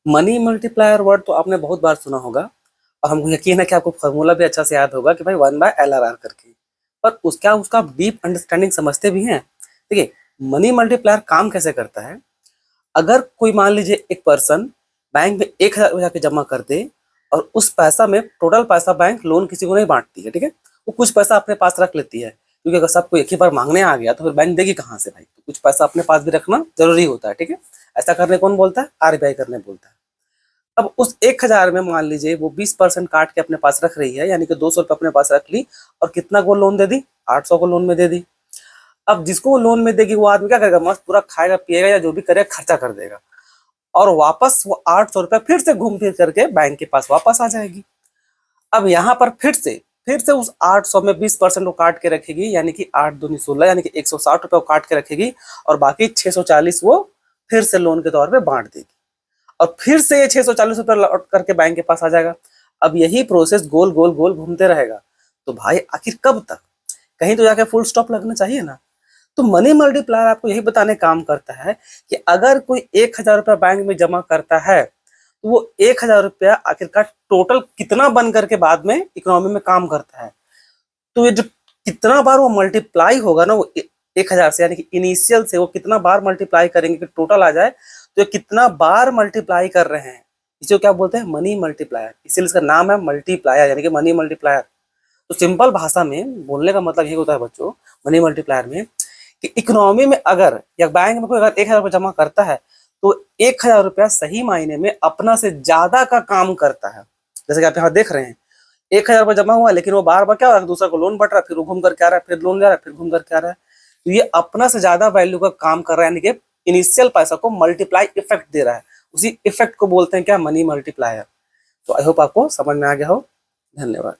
Money multiplier word तो आपने बहुत बार सुना होगा और हमको यकीन है कि आपको फॉर्मूला भी अच्छा से याद होगा कि भाई 1/LRR करके। पर उसका उसका डीप अंडरस्टैंडिंग समझते भी हैं। देखिए, मनी मल्टीप्लायर काम कैसे करता है। अगर कोई मान लीजिए एक पर्सन बैंक में 1,000 जाके जमा कर दे और उस पैसा में टोटल पैसा बैंक लोन किसी को नहीं बांटती है, ठीक है। वो कुछ पैसा अपने पास रख लेती है, क्योंकि अगर सबको एक ही बार मांगने आ गया तो फिर बैंक देगी कहाँ से भाई। तो कुछ पैसा अपने पास भी रखना जरूरी होता है, ठीक है। ऐसा करने कौन बोलता है? RBI करने बोलता है। अब उस 1,000 में मान लीजिए वो 20% काट के अपने पास रख रही है, यानी कि 200 रुपये अपने पास रख ली और कितना को लोन दे दी? 800 को लोन में दे दी। अब जिसको वो लोन में देगी वो आदमी क्या करेगा? मस्त पूरा खाएगा पिएगा या जो भी करेगा खर्चा कर देगा और वापस वो 800 रुपये फिर से घूम फिर करके बैंक के पास वापस आ जाएगी। अब यहाँ पर फिर से उस 800 में 20% वो काट के रखेगी, यानी कि 8 दूनी 16, यानी कि 160 रुपये वो काट के रखेगी और बाकी 640 वो फिर से लोन के तौर पे बांट देगी और फिर से ये 640 रुपये लौट करके बैंक के पास आ जाएगा। अब यही प्रोसेस गोल गोल गोल घूमते रहेगा। तो भाई आखिर कब तक? कहीं तो जाके फुल स्टॉप लगना चाहिए ना। तो मनी मल्टीप्लायर आपको यही बताने काम करता है कि अगर कोई 1,000 रुपया बैंक में जमा करता है तो वो 1,000 रुपया आखिरकार टोटल कितना बन करके बाद में इकोनॉमी में काम करता है। तो ये जो कितना बार वो मल्टीप्लाई होगा ना, वो 1,000 से, यानी कि इनिशियल से वो कितना बार मल्टीप्लाई करेंगे कि टोटल आ जाए, तो ये कितना बार मल्टीप्लाई कर रहे हैं, इसे क्या बोलते हैं? Money multiplier. इसीलिए इसका नाम है मल्टीप्लायर, यानी कि मनी मल्टीप्लायर। तो सिंपल भाषा में बोलने का मतलब ये होता है बच्चों, मनी मल्टीप्लायर में, कि इकोनॉमी में अगर या बैंक में कोई अगर 1,000 रुपया जमा करता है तो 1,000 रुपया सही मायने में अपना से ज्यादा का काम करता है। जैसे कि आप यहाँ देख रहे हैं, 1,000 रुपया जमा हुआ लेकिन वो बार बार क्या हो रहा है? दूसरा को लोन बट रहा है, फिर वो घूम करके आ रहा है, फिर लोन ले रहा है, फिर घूम करके आ रहा है। तो ये अपना से ज्यादा वैल्यू का काम कर रहा है, यानी कि इनिशियल पैसा को मल्टीप्लाई इफेक्ट दे रहा है। उसी इफेक्ट को बोलते हैं क्या? Money multiplier. तो आई होप आपको समझ में आ गया हो। धन्यवाद।